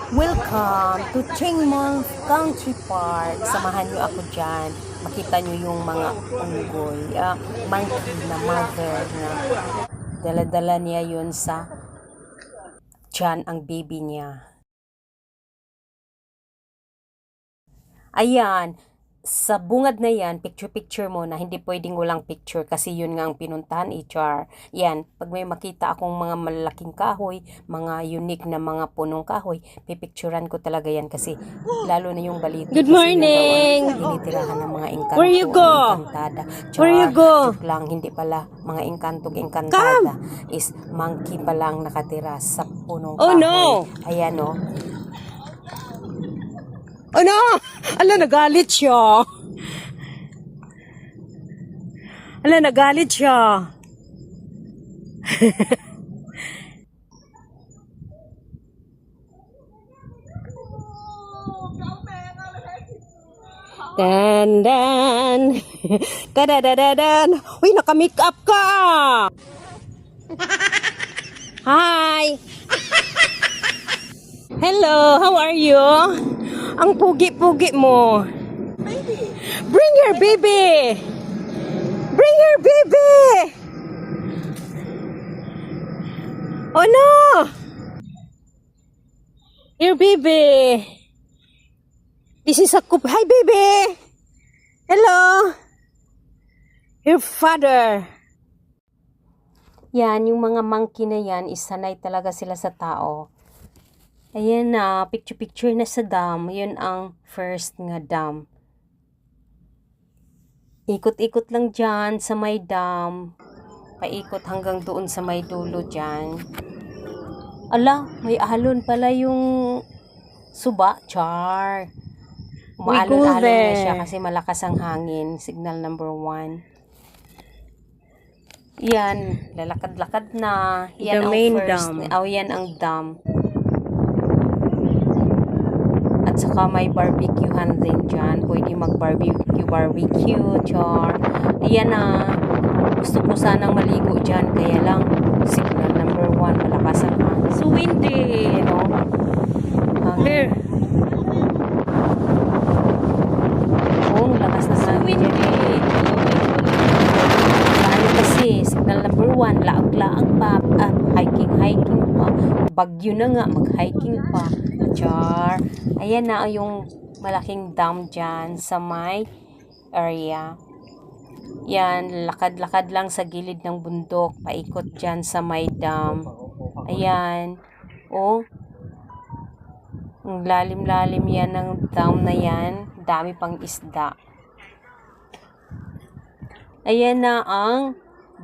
Welcome to Chingmong Country Park. Samahan niyo ako dyan. Makita niyo yung mga unggoy. Monkey na mother na dala-dala niya yun sa dyan ang baby niya. Ayan. Sa bungad na yan, picture-picture mo na hindi pwedeng walang picture kasi yun nga ang pinuntahan, HR. Yan, pag may makita akong mga malalaking kahoy, mga unique na mga punong kahoy, pipicturean ko talaga yan kasi lalo na yung balito. Good morning! Tinitirahan ng mga engkanto. Where you go? Engkantada. Where you go? Joke lang, hindi pala mga engkantada. Is monkey pa lang nakatira sa punong kahoy. Oh no! Ayan o. Oh no! Ala, nagalit siya. Ala, nagalit siya. Dan dan. Dadadadadan. Uy, naka-make up ka. Hi. Hello, how are you? Ang pugi-pugi mo. Baby. Bring your baby. Bring your baby. Oh no. Your baby. This is a coop. Hi baby. Hello. Your father. Yan, yung mga monkey na yan, isanay talaga sila sa tao. Ayan na, picture-picture na sa dam. Yun ang first nga dam. Ikot-ikot lang dyan sa may dam. Paikot hanggang doon sa may dulo dyan. Ala, may alon pala yung suba. Char. Umaalon-alon na siya kasi malakas ang hangin. Signal number 1. Yan, lalakad-lakad na. Yan The ang main first. dam. Yan ang dam. At saka may barbecuehan din dyan. Pwede mag-barbecue, char. Ayan na. Gusto ko sanang maligo dyan. Kaya lang, signal number 1, malakas ang hangin. So windy. You know? Here. Oo, lakas na So hangin dyan. windy. Ano kasi, signal number 1, laag-laag pa. Hiking pa. Bagyo na nga, mag-hiking pa. Char. Ayan na yung malaking dam dyan sa may area. Yan, lakad-lakad lang sa gilid ng bundok. Paikot dyan sa may dam. Ayan. Oh. Ang lalim-lalim yan ng dam na yan. Dami pang isda. Ayan na ang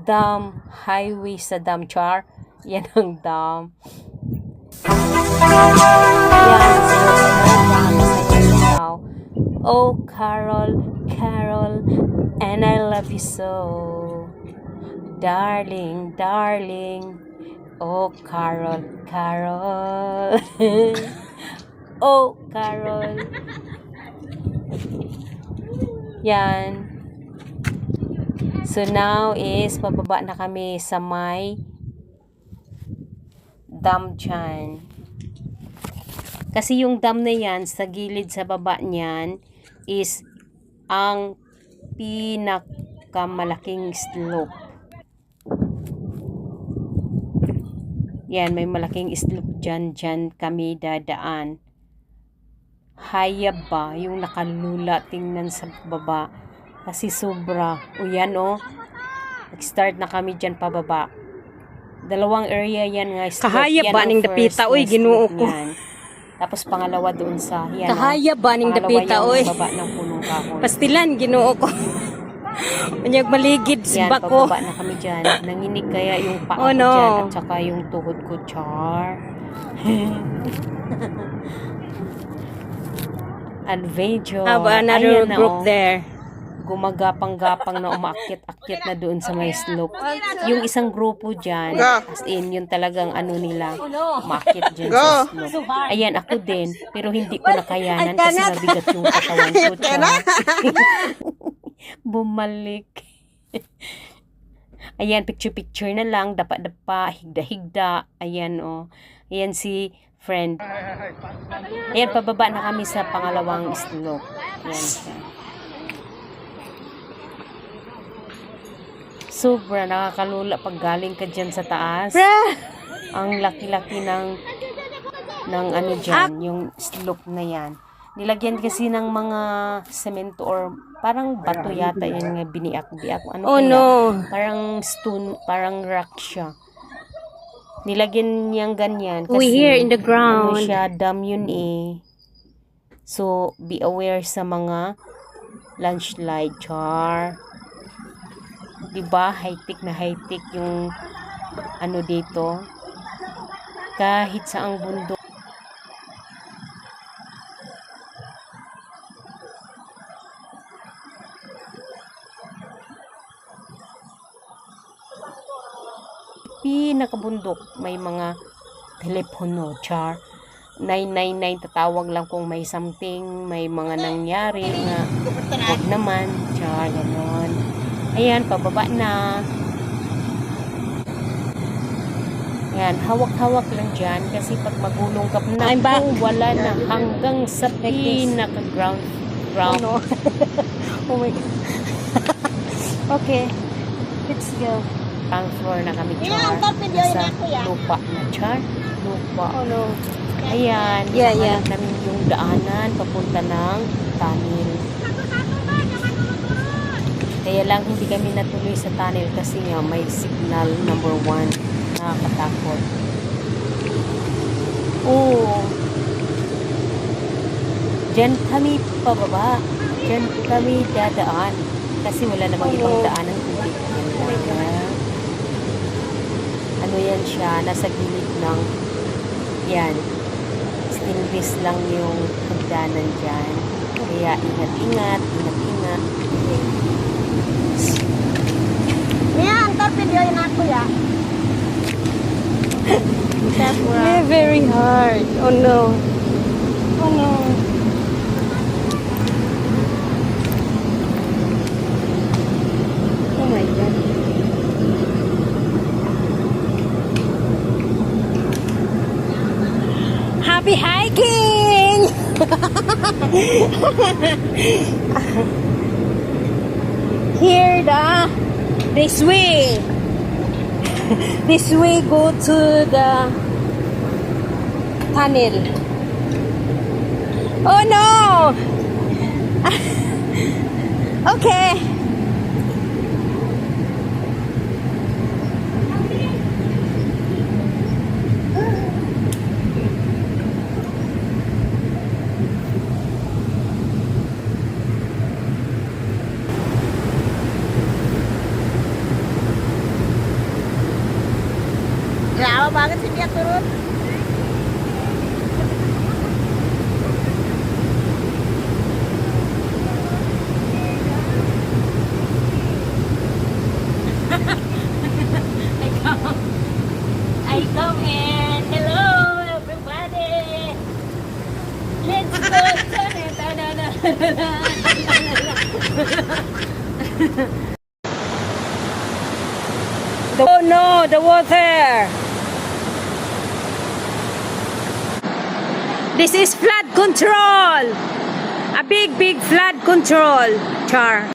dam. Highway sa dam, char. Yan ang dam. Yan, sayaw. Oh, Carol, Carol, and I love you so. Darling, darling. Oh, Carol, Carol. Oh, Carol. Yan. So now is pababa na kami sa may dam dyan. Kasi yung dam na yan, sa gilid sa baba niyan, is ang pinakamalaking slope. Yan, may malaking slope dyan kami dadaan. Hayab ba, yung nakalula, tingnan sa baba. Kasi sobra. O yan o, nag-start na kami dyan pababa. Dalawang area yan nga. Kahayab ba ning dapita? Uy, ginoo ko. Tapos pangalawa doon sa yan. Kahayab ba ning dapita? Uy. Baba ng punong kahoy. Pastilan, ginoo ko. Unyag maligid si Yan, bako. pababa na kami dyan. Nanginig kaya yung paa Oh, ko no. dyan at saka yung tuhod ko, char. Adventure. Have another Ayan na, group oh. there. Gumagapang-gapang na umakyat-akyat na doon sa may slope. Yung isang grupo dyan, as in, yung talagang ano nila, umakyat dyan sa slope. Ayan, ako din, pero hindi ko nakayanan kasi mabigat yung katawan ko. Bumalik. Ayan, picture-picture na lang, dapa-dapa, higda-higda. Ayan, oh. Ayan si friend. Ayan, pababa na kami sa pangalawang slope. Ayan siya. Sobra nakakalula pag galing ka dyan sa taas. Ang laki-laki ng ano dyan, yung slope na yan. Nilagyan kasi ng mga semento or parang bato yata yung biniak-biak. Ano Oh kaya? no. Parang stone, parang rock siya. Nilagyan niyang ganyan kasi We here in the ano ground. siya, dam yun eh. So, be aware sa mga landslide, char. Diba, high-tech na high-tech yung ano dito. Kahit sa ang bundok. Pinakabundok, may mga telepono, char. 999 tatawag lang kung may something, may mga nangyari nga wag naman, char, ganon. Ayan, pababa na. Ayan, hawak-hawak lang dyan kasi pag magulong ka na, I'm back. wala na hanggang sa pinaka-ground. Oh no. Oh my God. Okay. Let's go. Ground floor na kami, char. Sa lupa na, char. Lupa. Oh no. Ayan, Yeah, hanap namin yung daanan papunta ng tunnel. Kaya lang hindi kami natuloy sa tunnel kasi nga may signal number 1. Nakakatakot. Oo. Diyan kami pababa. Diyan kami dadaan. Kasi wala namang ibang daan ng tubig. Ano yan siya? Nasa gilid ng yan. Stainless lang yung hagdanan dyan. Kaya ingat-ingat, ingat-ingat. Yan, torpedo yun ako ya. Yeah, very hard. Oh no. Oh no. Oh my God. Happy hiking! Here this way. This way go to the tunnel. Oh no! Okay. Lama banget sih dia turun. I come in. Hello everybody. Let's go. Oh no, the water! This is flood control! A big flood control, Char.